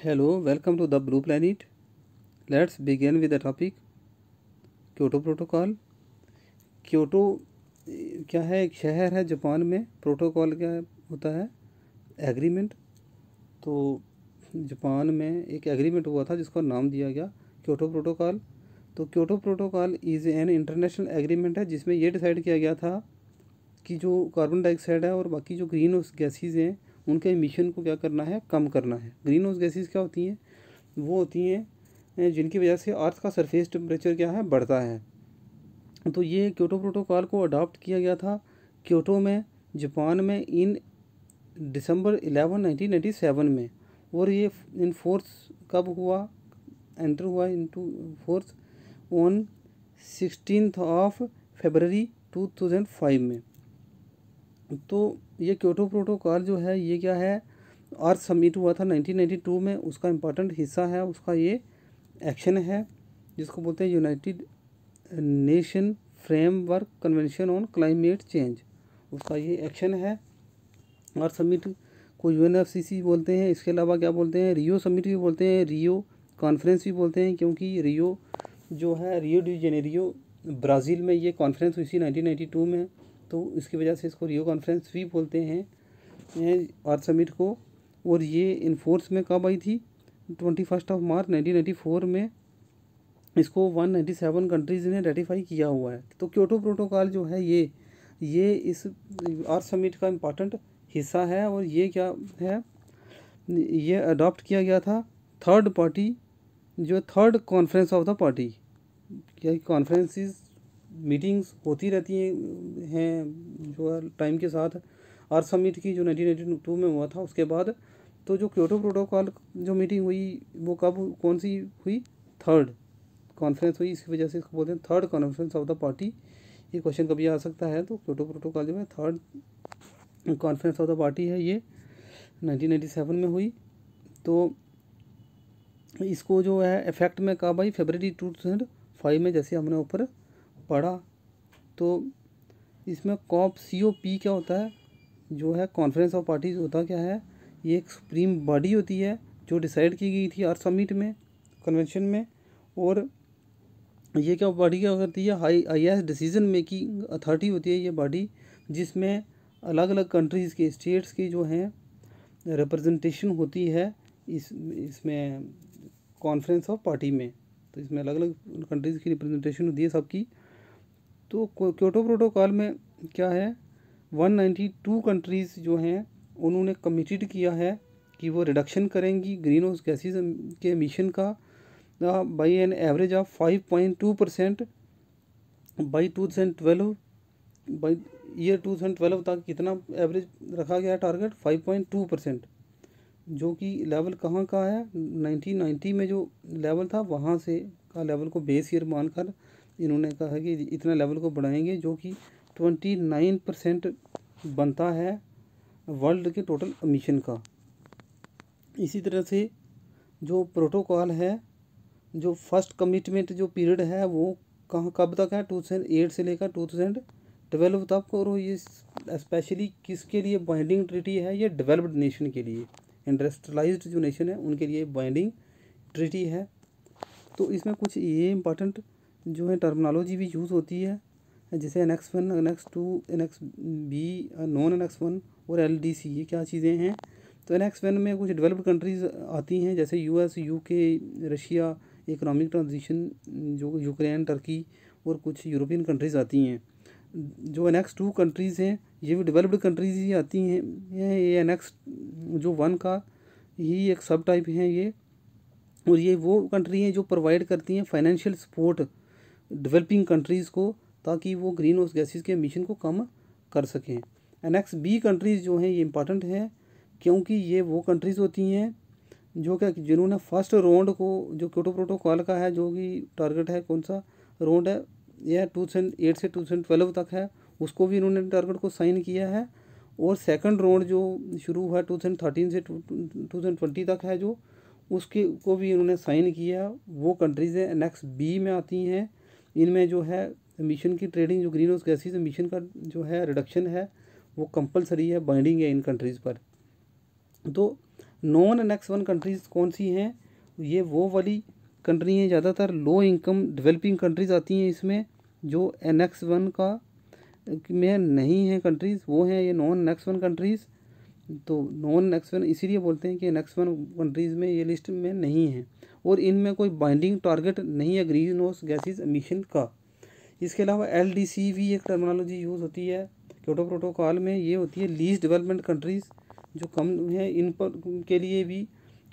Hello, welcome to the Blue Planet. Let's begin with the topic Kyoto protocol. Kyoto क्या है? एक शहर है जापान में। प्रोटोकॉल क्या होता है? एग्रीमेंट। तो जापान में एक एग्रीमेंट हुआ था जिसका नाम दिया गया क्योटो प्रोटोकॉल। तो Kyoto protocol is an international agreement है जिसमें ये डिसाइड किया गया था कि जो कार्बन डाइऑक्साइड है और बाकी जो ग्रीन हाउस गैसेज हैं उनके एमिशन को क्या करना है, कम करना है। ग्रीन हाउस गैसेज क्या होती हैं? वो होती हैं जिनकी वजह से अर्थ का सरफेस टेम्परेचर क्या है, बढ़ता है। तो ये क्योटो प्रोटोकॉल को अडॉप्ट किया गया था क्योटो में, जापान में इन दिसंबर 11, 1997 में। और ये इन फोर्स कब हुआ, एंटर हुआ इनटू फोर्स ऑन 16 फरवरी 2005 में। तो ये क्योटो प्रोटोकॉल जो है ये क्या है, अर्थ समिट हुआ था 1992 में, उसका इम्पोर्टेंट हिस्सा है, उसका ये एक्शन है जिसको बोलते हैं United nation framework convention on climate change. उसका ये एक्शन है। अर्थ समिट को UNFCC बोलते हैं। इसके अलावा क्या बोलते हैं, रियो समिट भी बोलते हैं, रियो कॉन्फ्रेंस भी बोलते हैं, क्योंकि रियो जो है, रियो डी जेनेरियो ब्राज़ील में ये कॉन्फ्रेंस हुई थी 1992 में। तो इसकी वजह से इसको रियो कॉन्फ्रेंस भी बोलते हैं अर्थ समिट को। और ये इन्फोर्स में कब आई थी? 21 मार्च 1994 में। इसको 197 कंट्रीज़ ने रेटिफाई किया हुआ है। तो क्योटो प्रोटोकॉल जो है ये इस अर्थ समिट का इम्पॉर्टेंट हिस्सा है। और ये क्या है, ये अडॉप्ट किया गया था थर्ड पार्टी, जो third conference of the party. क्या कॉन्फ्रेंसेस मीटिंग्स होती रहती हैं जो है टाइम के साथ। अर्थ समिट की जो 1992 में हुआ था उसके बाद, तो जो क्योटो प्रोटोकॉल जो मीटिंग हुई वो कब, कौन सी हुई? थर्ड कॉन्फ्रेंस हुई। इसकी वजह से इसको बोलते हैं third conference of the party. ये क्वेश्चन कभी आ सकता है। तो क्योटो प्रोटोकॉल जो है third conference of the party है, ये 1997 में हुई। तो इसको जो है इफेक्ट में कब आई? फरवरी 2005 में, जैसे हमने ऊपर पढ़ा। तो इसमें COP क्या होता है, जो है कॉन्फ्रेंस ऑफ पार्टीज होता क्या है? ये एक सुप्रीम बॉडी होती है जो डिसाइड की गई थी अर्थ समिट में, कन्वेंशन में। और ये क्या बॉडी क्या करती है? हाईएस्ट डिसीजन मेकिंग अथॉरिटी होती है ये बॉडी, जिसमें अलग अलग कंट्रीज़ के, स्टेट्स की जो हैं रिप्रेजेंटेशन होती है इसमें कॉन्फ्रेंस ऑफ पार्टी में। तो इसमें अलग अलग कंट्रीज़ की रिप्रेजेंटेशन होती है सबकी। तो क्योटो प्रोटोकॉल में क्या है, 192 कंट्रीज़ जो हैं उन्होंने कमिटेड किया है कि वो रिडक्शन करेंगी ग्रीन हाउस गैसेज के एमिशन का by an average of 5.2% by 2012। By year 2012 तक कितना एवरेज रखा गया है टारगेट? 5.2%, जो कि लेवल कहाँ का है? 1990 में जो लेवल था वहाँ से का लेवल को बेस ईयर मानकर इन्होंने कहा कि इतना लेवल को बढ़ाएंगे, जो कि 29% बनता है वर्ल्ड के टोटल एमिशन का। इसी तरह से जो प्रोटोकॉल है, जो फर्स्ट कमिटमेंट जो पीरियड है वो कब तक है? 2008 से लेकर 2012 तक। और ये स्पेशली किसके लिए बाइंडिंग ट्रीटी है? ये डेवलप्ड नेशन के लिए, इंडस्ट्रियलाइज्ड जो नेशन है उनके लिए बाइंडिंग ट्रीटी है। तो इसमें कुछ ये इम्पोर्टेंट जो है टर्मिनोलॉजी भी यूज़ होती है, जैसे Annex 1, Annex 2, Annex B, non Annex 1 और LDC। ये क्या चीज़ें हैं? तो Annex 1 में कुछ डेवलप्ड कंट्रीज़ आती हैं, जैसे US, UK, Russia, economic transition जो यूक्रेन, टर्की और कुछ यूरोपियन कंट्रीज़ आती हैं। जो Annex 2 कंट्रीज़ हैं ये भी डेवलप्ड कंट्रीज़ ही आती हैं। ये Annex जो 1 का ही एक सब टाइप है ये। और ये वो कंट्री हैं जो प्रोवाइड करती हैं फाइनेंशियल सपोर्ट डेवलपिंग कंट्रीज़ को, ताकि वो ग्रीन हाउस गैसेस के एमिशन को कम कर सकें। Annex B कंट्रीज़ जो हैं ये इंपॉर्टेंट है, क्योंकि ये वो कंट्रीज़ होती हैं जो क्या, जिन्होंने फर्स्ट राउंड को, जो क्योटो प्रोटोकॉल का है, जो कि टारगेट है, कौन सा राउंड है, यह 2008 से 2012 तक है, उसको भी इन्होंने टारगेट को साइन किया है। और सेकंड राउंड जो शुरू हुआ 2013 से 2020 तक है, जो उसके को भी इन्होंने साइन किया। वो कंट्रीज़ हैं Annex B में आती हैं। इनमें जो है एमिशन की ट्रेडिंग, जो ग्रीन हाउस गैसेज एमिशन का जो है रिडक्शन है वो कंपलसरी है, बाइंडिंग है इन कंट्रीज़ पर। तो नॉन एनेक्स 1 कंट्रीज़ कौन सी हैं? ये वो वाली कंट्री हैं, ज़्यादातर लो इनकम डेवलपिंग कंट्रीज़ आती हैं इसमें, जो एनेक्स 1 का में नहीं है कंट्रीज़, वो हैं ये नॉन एनेक्स 1 कंट्रीज़। तो नॉन एनेक्स 1 इसीलिए बोलते हैं कि एनेक्स 1 कंट्रीज़ में ये लिस्ट में नहीं है, और इनमें कोई बाइंडिंग टारगेट नहीं है ग्रीन हाउस गैसेज एमिशन का। इसके अलावा LDC भी एक टर्मिनोलॉजी यूज़ होती है क्योटो प्रोटोकॉल में, ये होती है लीस्ट डेवलपमेंट कंट्रीज़ जो कम है, इन पर के लिए भी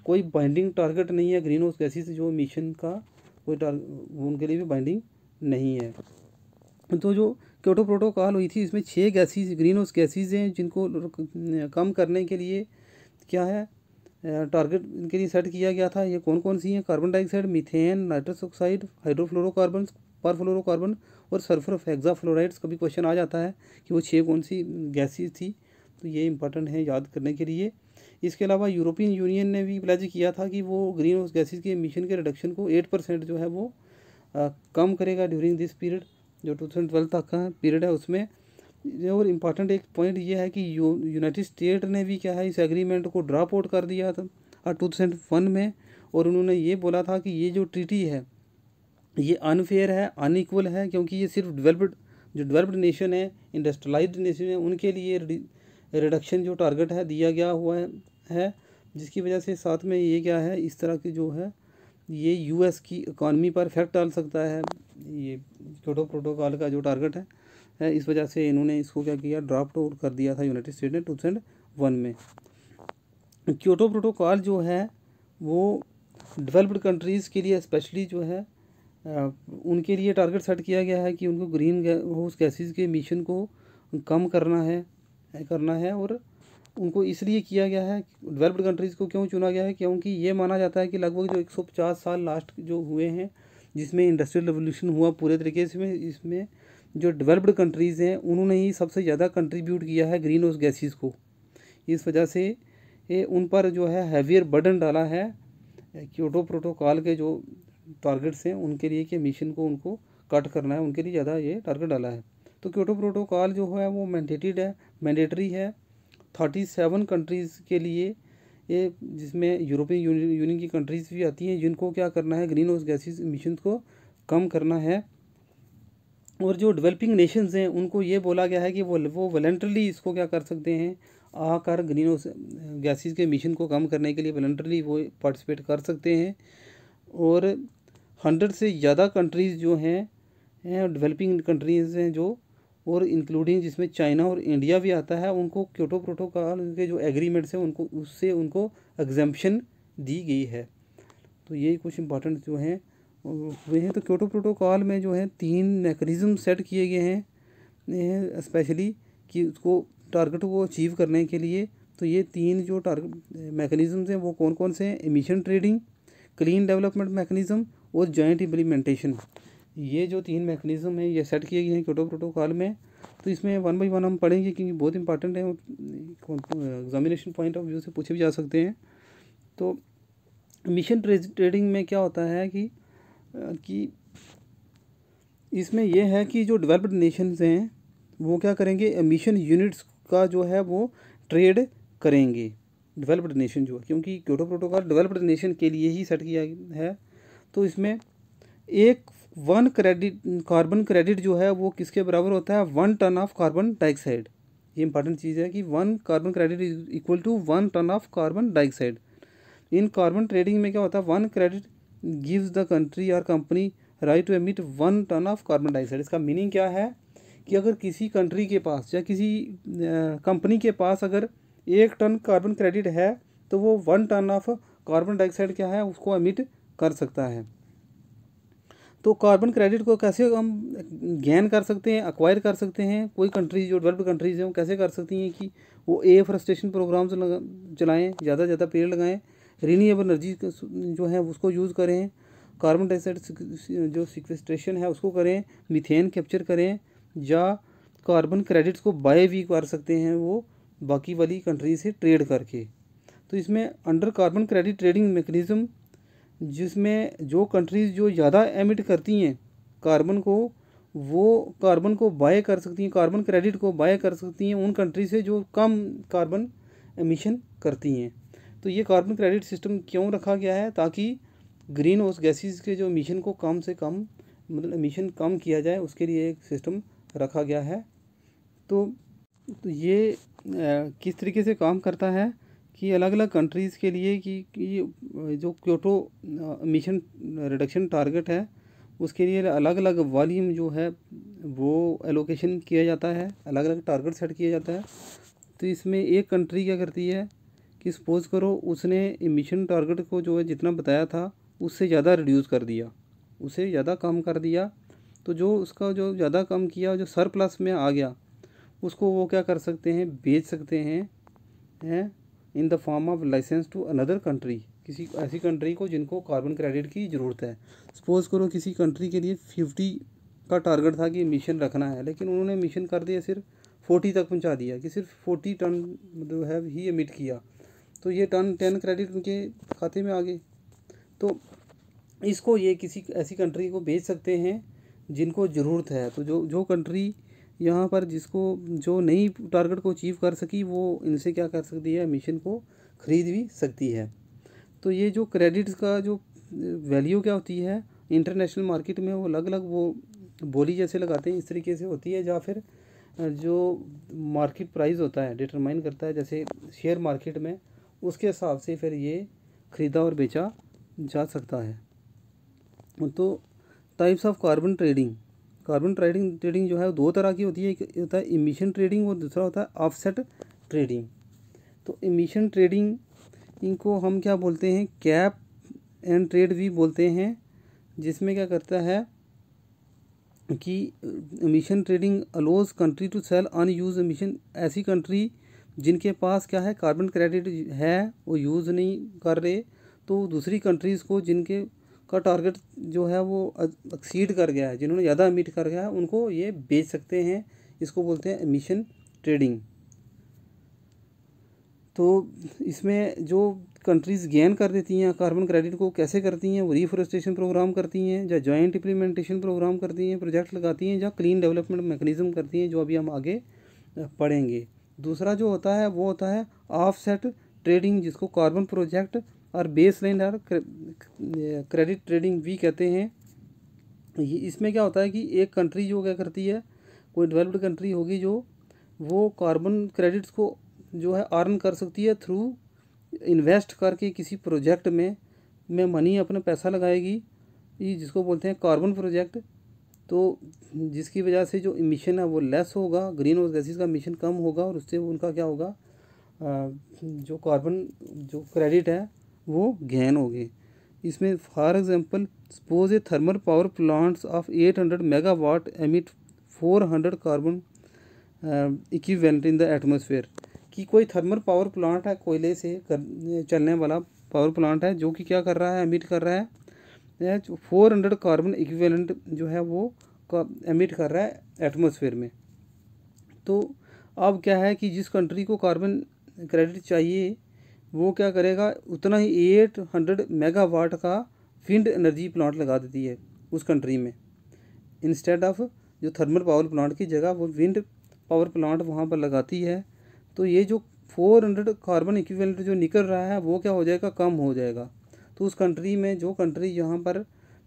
कोई बाइंडिंग टारगेट नहीं है ग्रीन हाउस गैसेज जो एमिशन का, कोई उनके लिए भी बाइंडिंग नहीं है। तो जो क्योटो प्रोटोकॉल हुई थी इसमें 6 गैसेज ग्रीन हाउस गैसेज हैं जिनको कम करने के लिए क्या है टारगेट इनके लिए सेट किया गया था। ये कौन कौन सी हैं? Carbon dioxide, methane, nitrous oxide, hydrofluorocarbon, perfluorocarbon और सल्फर हेक्साफ्लोराइड्स। कभी क्वेश्चन आ जाता है कि वो 6 कौन सी गैसेज थी, तो ये इंपॉर्टेंट है याद करने के लिए। इसके अलावा यूरोपियन यूनियन ने भी प्लेज किया था कि वो ग्रीन हाउस गैसेज के एमिशन के रिडक्शन को 8% जो है वो कम करेगा ड्यूरिंग दिस पीरियड, जो 2012 तक का पीरियड है उसमें। और इम्पॉर्टेंट एक पॉइंट ये है कि यूनाइटेड स्टेट ने भी क्या है इस एग्रीमेंट को ड्रॉप आउट कर दिया था 2001 में, और उन्होंने ये बोला था कि ये जो ट्रीटी है ये अनफेयर है, अनइक्वल है, क्योंकि ये सिर्फ डेवलप्ड नेशन है, इंडस्ट्रियलाइज्ड नेशन है, उनके लिए रिडक्शन जो टारगेट है दिया गया हुआ है, जिसकी वजह से साथ में ये क्या है इस तरह की जो है ये US की इकॉनमी पर इफेक्ट डाल सकता है, ये क्योटो प्रोटोकॉल का जो टारगेट है इस वजह से इन्होंने इसको क्या किया ड्रॉप आउट कर दिया था यूनाइटेड स्टेट ने 2001 में। क्योटो प्रोटोकॉल जो है वो डेवलप्ड कंट्रीज़ के लिए स्पेशली जो है उनके लिए टारगेट सेट किया गया है कि उनको ग्रीन हाउस गैसेज के एमिशन को कम करना है और उनको इसलिए किया गया है। डेवलप्ड कंट्रीज़ को क्यों चुना गया है? क्योंकि ये माना जाता है कि लगभग जो 150 साल लास्ट जो हुए हैं जिसमें इंडस्ट्रियल रेवोल्यूशन हुआ पूरे तरीके से, इसमें जो डेवलप्ड कंट्रीज़ हैं उन्होंने ही सबसे ज़्यादा कंट्रीब्यूट किया है ग्रीन हाउस गैसेज को। इस वजह से ये उन पर जो है हैवियर बर्डन डाला है क्योटो प्रोटोकॉल के जो टारगेट्स हैं उनके लिए कि मिशन को उनको कट करना है, उनके लिए ज़्यादा ये टारगेट डाला है। तो क्योटो प्रोटोकॉल जो है वो मैंडेटरी है 37 कंट्रीज़ के लिए, ये जिसमें यूरोपियन यूनियन की कंट्रीज़ भी आती हैं जिनको क्या करना है ग्रीन हाउस गैसेज एमिशंस को कम करना है। और जो डेवलपिंग नेशंस हैं उनको ये बोला गया है कि वो वॉलंटरली इसको क्या कर सकते हैं, आकर ग्रीन हाउस गैसेज के एमिशन को कम करने के लिए वॉलंटरली वो पार्टिसिपेट कर सकते हैं। और 100 से ज़्यादा कंट्रीज़ जो हैं डेवलपिंग कंट्रीज़ हैं जो, और इंक्लूडिंग जिसमें चाइना और इंडिया भी आता है, उनको क्योटो प्रोटोकॉल के जो एग्रीमेंट्स हैं उनको उससे उनको एग्जम्पशन दी गई है। तो ये कुछ इंपॉर्टेंट जो हैं हुए हैं। तो क्योटो प्रोटोकॉल में जो है 3 मैकेनिज़्म सेट किए गए हैं स्पेशली कि उसको टारगेट को अचीव करने के लिए। तो ये 3 जो टारगेट मैकेनिज़म्स हैं वो कौन कौन से हैं? Emission trading, clean development mechanism और जॉइंट इम्प्लीमेंटेशन। ये जो 3 मैकेनिज़्म हैं ये सेट किए गए हैं क्योटो प्रोटोकॉल में। तो इसमें 1 बाई 1 हम पढ़ेंगे क्योंकि बहुत इंपॉर्टेंट है, एग्जामिनेशन पॉइंट ऑफ व्यू से पूछे भी जा सकते हैं। तो एमिशन ट्रेडिंग में क्या होता है कि इसमें यह है कि जो डेवलप्ड नेशंस हैं वो क्या करेंगे, एमिशन यूनिट्स का जो है वो ट्रेड करेंगे डेवलप्ड नेशन जो है, क्योंकि क्योटो प्रोटोकॉल डेवलप्ड नेशन के लिए ही सेट किया है। तो इसमें एक 1 कार्बन क्रेडिट जो है वो किसके बराबर होता है? 1 टन ऑफ कार्बन डाइऑक्साइड। ये इंपॉर्टेंट चीज़ है कि 1 carbon credit is equal to 1 ton of carbon dioxide. इन कार्बन ट्रेडिंग में क्या होता है? 1 क्रेडिट गिव्स द कंट्री और company right to emit 1 ton of carbon dioxide. इसका मीनिंग क्या है कि अगर किसी कंट्री के पास या किसी कंपनी के पास अगर 1 टन कार्बन क्रेडिट है तो वो 1 टन ऑफ कार्बन डाइऑक्साइड क्या है उसको एमिट कर सकता है। तो कार्बन क्रेडिट को कैसे हम गेन कर सकते हैं, एक्वायर कर सकते हैं? कोई कंट्रीज जो डेवलप्ड कंट्रीज़ हैं वो कैसे कर सकती हैं कि वो एफॉरेस्टेशन प्रोग्राम्स चलाएँ, ज़्यादा से ज़्यादा पेड़ लगाएं, रीन्यूएबल एनर्जी जो है उसको यूज़ करें, कार्बन डाइऑक्साइड जो सिक्वेस्ट्रेशन है उसको करें, मीथेन कैप्चर करें, या कार्बन क्रेडिट्स को बाय भी कर सकते हैं वो बाकी वाली कंट्री से ट्रेड करके। तो इसमें under carbon credit trading mechanism जिसमें जो कंट्रीज़ जो ज़्यादा एमिट करती हैं कार्बन को, वो कार्बन को बाय कर सकती हैं, कार्बन क्रेडिट को बाय कर सकती हैं उन कंट्री से जो कम कार्बन एमिशन करती हैं। तो ये कार्बन क्रेडिट सिस्टम क्यों रखा गया है, ताकि ग्रीन हाउस गैसेस के जो एमिशन को कम से कम, मतलब एमिशन कम किया जाए, उसके लिए एक सिस्टम रखा गया है। तो ये किस तरीके से काम करता है कि अलग अलग कंट्रीज़ के लिए कि जो क्योटो एमिशन रिडक्शन टारगेट है, उसके लिए अलग अलग वॉल्यूम जो है वो एलोकेशन किया जाता है, अलग अलग टारगेट सेट किया जाता है। तो इसमें एक कंट्री क्या करती है कि सपोज़ करो उसने एमिशन टारगेट को जो है जितना बताया था उससे ज़्यादा रिड्यूस कर दिया, उसे ज़्यादा कम कर दिया, तो जो उसका जो ज़्यादा कम किया, जो सरप्लस में आ गया, उसको वो क्या कर सकते हैं, बेच सकते हैं in the form of license to another country, किसी ऐसी कंट्री को जिनको कार्बन क्रेडिट की ज़रूरत है। सपोज़ करो किसी कंट्री के लिए 50 का टारगेट था कि मिशन रखना है, लेकिन उन्होंने मिशन कर दिया सिर्फ 40 तक पहुंचा दिया, कि सिर्फ 40 टन जो है ही एमिट किया, तो ये 10 क्रेडिट उनके खाते में आ गए। तो इसको ये किसी ऐसी कंट्री को बेच सकते हैं जिनको ज़रूरत है। तो जो कंट्री यहाँ पर जिसको जो नई टारगेट को अचीव कर सकी, वो इनसे क्या कर सकती है, मिशन को ख़रीद भी सकती है। तो ये जो क्रेडिट्स का जो वैल्यू क्या होती है इंटरनेशनल मार्केट में, वो अलग अलग वो बोली जैसे लगाते हैं, इस तरीके से होती है, या फिर जो मार्केट प्राइस होता है डिटरमाइन करता है, जैसे शेयर मार्केट में, उसके हिसाब से फिर ये ख़रीदा और बेचा जा सकता है। तो टाइप्स ऑफ कार्बन ट्रेडिंग जो है दो तरह की होती है, एक होता है इमिशन ट्रेडिंग और दूसरा होता है ऑफसेट ट्रेडिंग। तो इमिशन ट्रेडिंग इनको हम क्या बोलते हैं, कैप एंड ट्रेड भी बोलते हैं, जिसमें क्या करता है कि emission trading allows country to sell unused emission, ऐसी कंट्री जिनके पास क्या है कार्बन क्रेडिट है वो यूज़ नहीं कर रहे, तो दूसरी कंट्रीज़ को जिनके का टारगेट जो है वो एक्सीड कर गया है, जिन्होंने ज़्यादा एमिट कर गया है, उनको ये बेच सकते हैं। इसको बोलते हैं एमिशन ट्रेडिंग। तो इसमें जो कंट्रीज़ गेन कर देती हैं कार्बन क्रेडिट को, कैसे करती हैं, वो रिफॉरेस्टेशन प्रोग्राम करती हैं, या जॉइंट इम्प्लीमेंटेशन प्रोग्राम करती हैं, प्रोजेक्ट लगाती हैं, या क्लीन डेवलपमेंट मैकेनिज्म करती हैं, जो अभी हम आगे पढ़ेंगे। दूसरा जो होता है वो होता है ऑफसेट ट्रेडिंग, जिसको कार्बन प्रोजेक्ट और बेस लाइन और क्रेडिट ट्रेडिंग भी कहते हैं। इसमें क्या होता है कि एक कंट्री जो क्या करती है, कोई डेवलप्ड कंट्री होगी जो वो कार्बन क्रेडिट्स को जो है अर्न कर सकती है थ्रू इन्वेस्ट करके किसी प्रोजेक्ट में मनी अपना पैसा लगाएगी, ये जिसको बोलते हैं कार्बन प्रोजेक्ट। तो जिसकी वजह से जो इमिशन है वो लेस होगा, ग्रीन हाउस गैसेस का इमिशन कम होगा, और उससे उनका क्या होगा, जो कार्बन जो क्रेडिट है वो गेन होगी। इसमें for example suppose A thermal power plants of 800 megawatt emit 400 carbon equivalent in the atmosphere, कि कोई थर्मल पावर प्लांट है, कोयले से चलने वाला पावर प्लांट है, जो कि क्या कर रहा है, एमिट कर रहा है 400 कार्बन इक्विवेलेंट जो है वो एमिट कर रहा है एटमॉस्फेयर में। तो अब क्या है कि जिस कंट्री को कार्बन क्रेडिट चाहिए वो क्या करेगा, उतना ही 800 मेगावाट का विंड एनर्जी प्लांट लगा देती है उस कंट्री में, इंस्टेड ऑफ जो थर्मल पावर प्लांट की जगह वो विंड पावर प्लांट वहाँ पर लगाती है। तो ये जो 400 कार्बन इक्विवेलेंट जो निकल रहा है वो क्या हो जाएगा, कम हो जाएगा। तो उस कंट्री में जो कंट्री यहाँ पर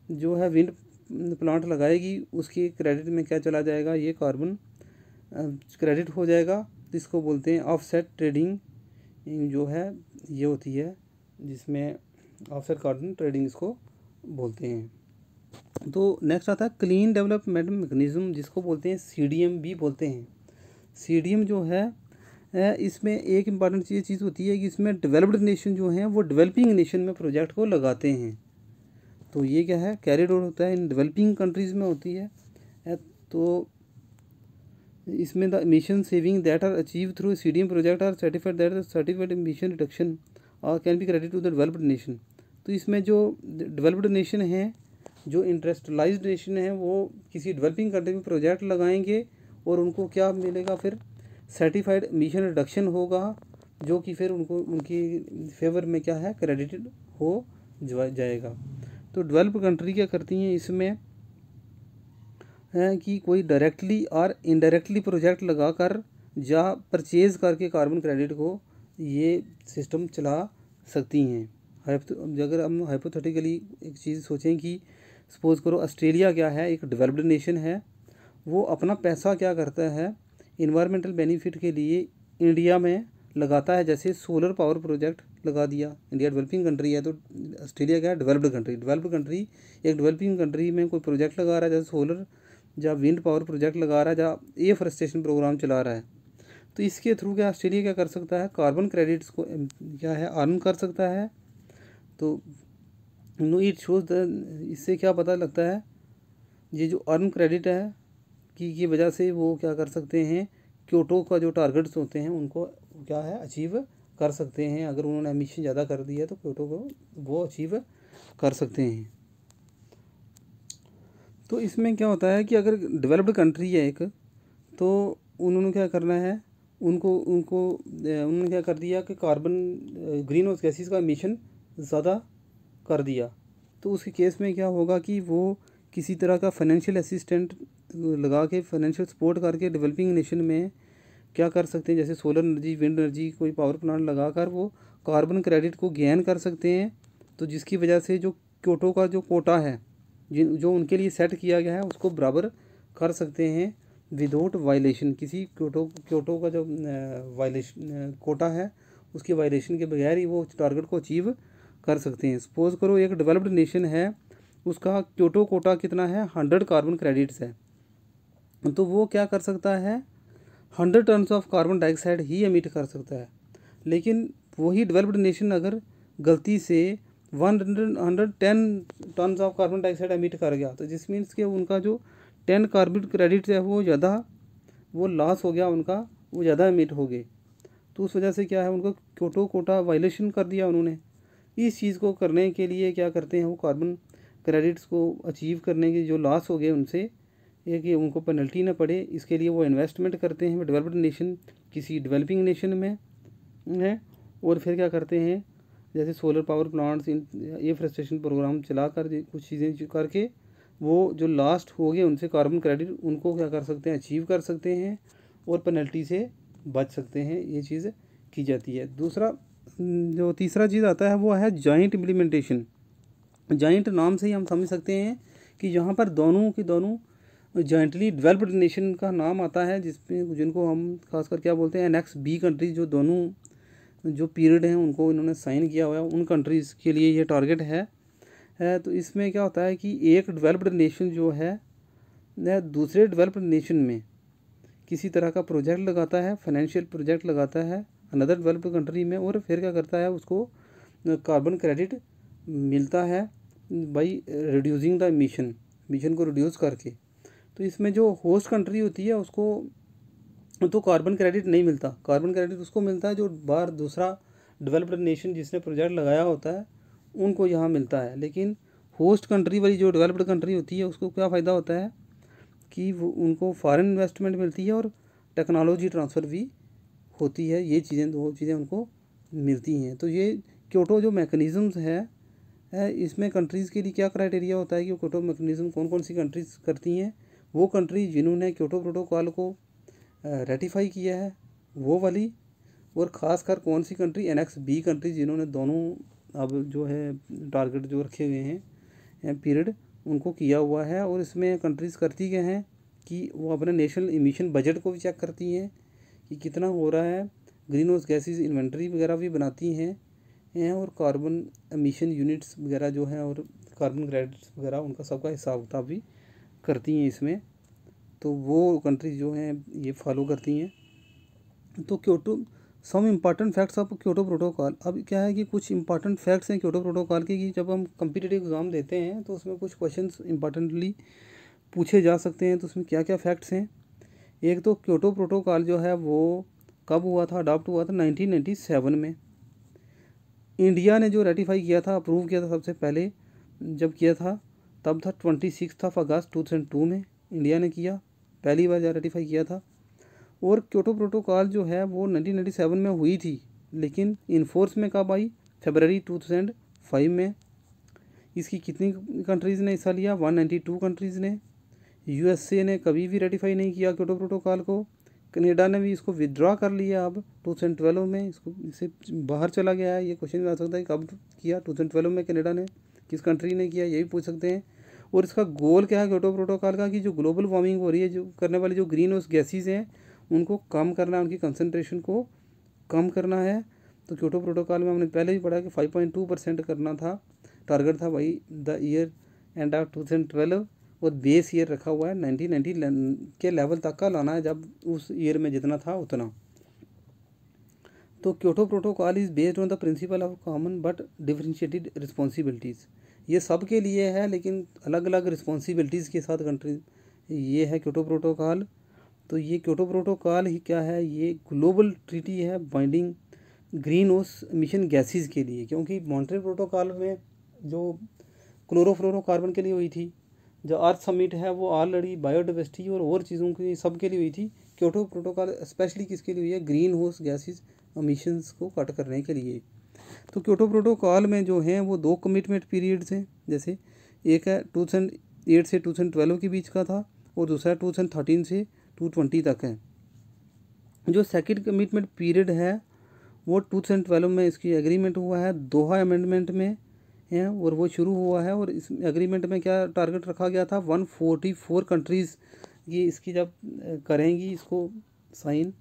जो है विंड प्लांट लगाएगी, उसकी क्रेडिट में क्या चला जाएगा, ये कार्बन क्रेडिट हो जाएगा। जिसको बोलते हैं ऑफसेट ट्रेडिंग जो है ये होती है, जिसमें ऑफसेट कार्बन ट्रेडिंग इसको बोलते हैं। तो नेक्स्ट आता है क्लीन डेवलपमेंट मैकेनिज्म, जिसको बोलते हैं CDM भी बोलते हैं। CDM जो है इसमें एक इम्पॉर्टेंट चीज़ होती है कि इसमें डेवलप्ड नेशन जो हैं वो डेवलपिंग नेशन में प्रोजेक्ट को लगाते हैं। तो ये क्या है, कैरिड आउट होता है इन डेवलपिंग कंट्रीज़ में होती है। तो इसमें the emission saving that are achieve through CDM project are certified that certified emission reduction और can be credit to the developed nation. तो इसमें जो डेवलप्ड नेशन है, जो इंडस्ट्रियलाइज्ड नेशन है, वो किसी डेवलपिंग कंट्री में प्रोजेक्ट लगाएंगे और उनको क्या मिलेगा, फिर सर्टिफाइड एमिशन रिडक्शन होगा, जो कि फिर उनको उनकी फेवर में क्या है, क्रेडिटेड हो जाएगा। तो डेवलप्ड कंट्री क्या करती हैं इसमें है कि कोई डायरेक्टली और इनडायरेक्टली प्रोजेक्ट लगाकर या परचेज़ करके कार्बन क्रेडिट को ये सिस्टम चला सकती हैं। अगर हम हाइपोथेटिकली एक चीज़ सोचें कि सपोज़ करो ऑस्ट्रेलिया क्या है, एक डेवलप्ड नेशन है, वो अपना पैसा क्या करता है इन्वायरमेंटल बेनिफिट के लिए इंडिया में लगाता है। जैसे सोलर पावर प्रोजेक्ट लगा दिया, इंडिया डेवलपिंग कंट्री है तो ऑस्ट्रेलिया क्या है, डेवलप्ड कंट्री। डेवलप्ड कंट्री एक डेवलपिंग कंट्री में कोई प्रोजेक्ट लगा रहा है, जैसे सोलर या विंड पावर प्रोजेक्ट लगा रहा है या एफॉरेस्टेशन प्रोग्राम चला रहा है, तो इसके थ्रू क्या ऑस्ट्रेलिया क्या कर सकता है, कार्बन क्रेडिट्स को क्या है अर्न कर सकता है। तो नो इट शोज द, इससे क्या पता लगता है, ये जो अर्न क्रेडिट है की वजह से वो क्या कर सकते हैं, क्योटो का जो टारगेट्स होते हैं उनको क्या है अचीव कर सकते हैं। अगर उन्होंने एमिशन ज़्यादा कर दिया है तो क्योटो को वो अचीव कर सकते हैं। तो इसमें क्या होता है कि अगर डेवलप्ड कंट्री है एक, तो उन्होंने क्या करना है, उन्होंने क्या कर दिया कि कार्बन ग्रीन हाउस गैसेस का एमिशन ज़्यादा कर दिया, तो उसके केस में क्या होगा कि वो किसी तरह का फाइनेंशियल असिस्टेंट लगा के, फाइनेंशियल सपोर्ट करके डेवलपिंग नेशन में क्या कर सकते हैं, जैसे सोलर एनर्जी, विंड एनर्जी, कोई पावर प्लांट लगाकर वो कार्बन क्रेडिट को गेन कर सकते हैं। तो जिसकी वजह से जो क्योटो का जो कोटा है जो उनके लिए सेट किया गया है उसको बराबर कर सकते हैं विदाउट वायलेशन। किसी क्योटो का जो वायलेशन कोटा है उसके वायलेशन के बगैर ही वो टारगेट को अचीव कर सकते हैं। सपोज़ करो एक डेवलप्ड नेशन है, उसका क्योटो कोटा कितना है, 100 कार्बन क्रेडिट्स है, तो वो क्या कर सकता है, 100 tons of carbon dioxide he emit कर सकता है। लेकिन वही डेवलप्ड नेशन अगर गलती से 110 tons of carbon dioxide emit कर गया, तो जिस मीन्स के उनका जो 10 कार्बन क्रेडिट्स है वो ज़्यादा, वो लॉस हो गया उनका, वो ज़्यादा एमिट हो गए। तो उस वजह से क्या है, उनको क्योटो कोटा वायलेशन कर दिया उन्होंने। इस चीज़ को करने के लिए क्या करते हैं, वो कार्बन क्रेडिट्स को अचीव करने के जो लॉस हो गए उनसे, ये कि उनको पेनल्टी ना पड़े, इसके लिए वो इन्वेस्टमेंट करते हैं डेवलप्ड नेशन किसी डेवलपिंग नेशन में है। और फिर क्या करते हैं, जैसे solar power plants, afforestation program चला कर कुछ चीज़ें करके वो जो लास्ट हो गए उनसे कार्बन क्रेडिट उनको क्या कर सकते हैं, अचीव कर सकते हैं और पेनल्टी से बच सकते हैं। ये चीज़ की जाती है। दूसरा जो तीसरा चीज़ आता है वो है जॉइंट इम्प्लीमेंटेशन। जॉइंट नाम से ही हम समझ सकते हैं कि यहाँ पर दोनों की दोनों जॉइंटली डेवलप्ड नेशन का नाम आता है, जिनको हम खासकर क्या बोलते हैं, एनेक्स बी कंट्रीज, जो दोनों जो पीरियड हैं उनको इन्होंने साइन किया हुआ है, उन कंट्रीज़ के लिए ये टारगेट है। तो इसमें क्या होता है कि एक डेवलप्ड नेशन जो है दूसरे डेवलप्ड नेशन में किसी तरह का प्रोजेक्ट लगाता है, फाइनेंशियल प्रोजेक्ट लगाता है अनदर डेवलप्ड कंट्री में, और फिर क्या करता है, उसको कार्बन क्रेडिट मिलता है बाई रिड्यूसिंग द एमिशन को रिड्यूस करके। तो इसमें जो होस्ट कंट्री होती है उसको तो कार्बन क्रेडिट नहीं मिलता, कार्बन क्रेडिट उसको मिलता है जो बाहर दूसरा डेवलप्ड नेशन जिसने प्रोजेक्ट लगाया होता है उनको यहाँ मिलता है। लेकिन होस्ट कंट्री वाली जो डेवलप्ड कंट्री होती है उसको क्या फ़ायदा होता है कि वो उनको फॉरेन इन्वेस्टमेंट मिलती है और टेक्नोलॉजी ट्रांसफ़र भी होती है। ये चीज़ें, दो चीज़ें उनको मिलती हैं। तो ये क्योटो जो मैकेनिज़म्स है इसमें कंट्रीज़ के लिए क्या क्राइटेरिया होता है कि क्योटो मैकेनिज़्म कौन कौन सी कंट्रीज़ करती हैं, वो कंट्री जिन्होंने क्योटो प्रोटोकॉल को रेटिफाई किया है वो वाली, और ख़ासकर कौन सी कंट्री, एनेक्स बी कंट्री, जिन्होंने दोनों अब जो है टारगेट जो रखे हुए हैं पीरियड उनको किया हुआ है। और इसमें कंट्रीज़ करती क्या हैं कि वो अपने नेशनल एमिशन बजट को भी चेक करती हैं कि कितना हो रहा है, ग्रीन हाउस गैसेज इन्वेंट्री वगैरह भी बनाती हैं और कार्बन एमिशन यूनिट्स वगैरह जो हैं और कार्बन क्रेडिट्स वगैरह उनका सबका हिसाब किताब भी करती हैं इसमें। तो वो कंट्रीज जो हैं ये फॉलो करती हैं। तो Kyoto some important facts of Kyoto protocol. अब क्या है कि कुछ इंपॉर्टेंट फैक्ट्स हैं क्योटो प्रोटोकॉल के, कि जब हम कम्पिटिटिव एग्ज़ाम देते हैं तो उसमें कुछ क्वेश्चंस इंपॉर्टेंटली पूछे जा सकते हैं। तो उसमें क्या क्या फैक्ट्स हैं, एक तो क्योटो प्रोटोकॉल जो है वो कब हुआ था, अडॉप्ट हुआ था 1997 में। इंडिया ने जो रेटिफाई किया था, अप्रूव किया था सबसे पहले जब किया था तब था 26 अगस्त 2002 में इंडिया ने किया, पहली बार रेटिफाई किया था। और क्योटो प्रोटोकॉल जो है वो 1997 में हुई थी, लेकिन इन्फोर्स में कब आई, फरवरी 2005 में। इसकी कितनी कंट्रीज़ ने हिस्सा लिया, 192 कंट्रीज़ ने। यूएसए ने कभी भी रेटिफाई नहीं किया क्योटो प्रोटोकॉल को, कनाडा ने भी इसको विदड्रॉ कर लिया अब 2012 में, इसको इससे बाहर चला गया है। ये क्वेश्चन आ सकता है कब किया, 2012 में कनाडा ने, किस कंट्री ने किया, ये भी पूछ सकते हैं। और इसका गोल क्या है क्योटो प्रोटोकॉल का, कि जो ग्लोबल वार्मिंग हो रही है, जो करने वाली जो ग्रीन हाउस गैसेज हैं उनको कम करना है, उनकी कंसनट्रेशन को कम करना है। तो क्योटो प्रोटोकॉल में हमने पहले भी पढ़ा कि 5.2% करना था, टारगेट था भाई द ईयर एंड ऑफ 2012, और बेस ईयर रखा हुआ है 1990 के लेवल तक का लाना है, जब उस ईयर में जितना था उतना। तो Kyoto protocol is based on the principle of common but differentiated responsibilities. ये सब के लिए है लेकिन अलग अलग रिस्पॉन्सिबिलिटीज़ के साथ कंट्री, ये है क्योटो प्रोटोकॉल। तो ये क्योटो प्रोटोकॉल ही क्या है, ये ग्लोबल ट्रीटी है binding green house emission gases के लिए, क्योंकि मॉन्ट्रियल प्रोटोकॉल में जो क्लोरोफ्लोरोकार्बन के लिए हुई थी, जो अर्थ समिट है वो ऑलरेडी बायोडाइवर्सिटी और चीज़ों की सब के लिए हुई थी। क्योटो प्रोटोकॉल स्पेशली किसके लिए हुई है, ग्रीन हाउस गैसेज एमिशंस को कट करने के लिए। तो क्योटो प्रोटोकॉल में जो हैं वो 2 कमिटमेंट पीरियड्स हैं, जैसे एक है 2008 से 2012 के बीच का था, और दूसरा 2013 से 2020 तक है। जो सेकंड कमिटमेंट पीरियड है वो 2012 में इसकी एग्रीमेंट हुआ है, दोहा अमेंडमेंट में है, और वो शुरू हुआ है। और इस एग्रीमेंट में क्या टारगेट रखा गया था, 144 कंट्रीज़ ये इसकी जब करेंगी इसको साइन,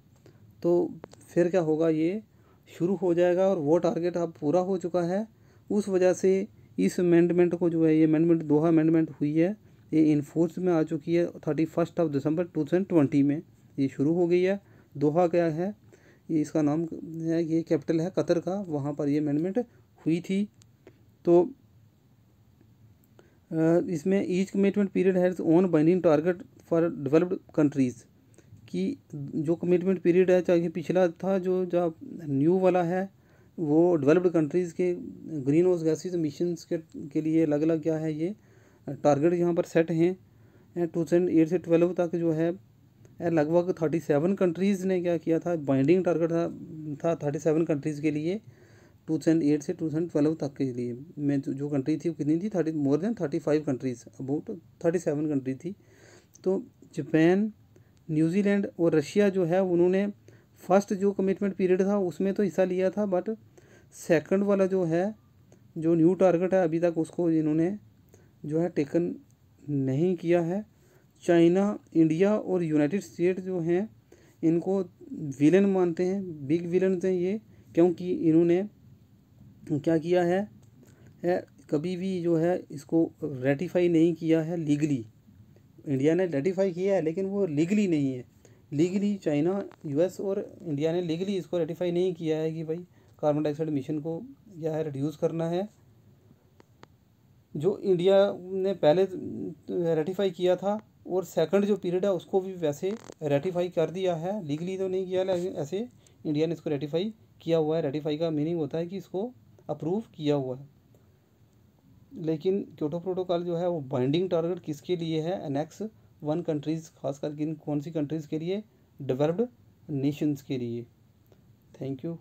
तो फिर क्या होगा, ये शुरू हो जाएगा, और वो टारगेट अब पूरा हो चुका है। उस वजह से इस अमेंडमेंट को जो है, ये अमेंडमेंट दोहा अमेंडमेंट हुई है, ये इन्फोर्स में आ चुकी है 31 दिसंबर 2020 में ये शुरू हो गई है। दोहा क्या है, ये इसका नाम है, ये कैपिटल है कतर का, वहाँ पर ये अमेंडमेंट हुई थी। तो इसमें each commitment period has own binding target for developed countries, कि जो कमिटमेंट पीरियड है, चाहे पिछला था जो न्यू वाला है, वो डेवलप्ड कंट्रीज़ के ग्रीन हाउस गैसेज एमिशंस के लिए अलग अलग क्या है, ये टारगेट यहाँ पर सेट हैं। 2008 से 12 तक जो है लगभग 37 कंट्रीज़ ने क्या किया था, बाइंडिंग टारगेट था 37 कंट्रीज़ के लिए 2008 से 2012 तक के लिए। में जो कंट्री थी वो कितनी थी, more than 35 countries, about 37 country थी। तो जापान, न्यूजीलैंड और रशिया जो है उन्होंने फर्स्ट जो कमिटमेंट पीरियड था उसमें तो हिस्सा लिया था, बट सेकंड वाला जो है, जो न्यू टारगेट है, अभी तक उसको इन्होंने जो है टेकन नहीं किया है। चाइना, इंडिया और यूनाइटेड स्टेट जो हैं इनको विलन मानते हैं, बिग विलन हैं ये, क्योंकि इन्होंने क्या किया है कभी भी जो है इसको रेटिफाई नहीं किया है लीगली। इंडिया ने रेटिफाई किया है लेकिन वो लीगली नहीं है। लीगली चाइना, यूएस और इंडिया ने लीगली इसको रेटिफाई नहीं किया है कि भाई कार्बन डाइऑक्साइड मिशन को क्या है रिड्यूस करना है। जो इंडिया ने पहले रेटिफाई किया था, और सेकंड जो पीरियड है उसको भी वैसे रेटिफाई कर दिया है, लीगली तो नहीं किया लेकिन ऐसे इंडिया ने इसको रेटिफाई किया हुआ है। रेटिफाई का मीनिंग होता है कि इसको अप्रूव किया हुआ है। लेकिन क्योटो प्रोटोकॉल जो है वो बाइंडिंग टारगेट किसके लिए है, एनेक्स 1 कंट्रीज़, खास करके कौन सी कंट्रीज़ के लिए, डेवलप्ड नेशंस के लिए। Thank you.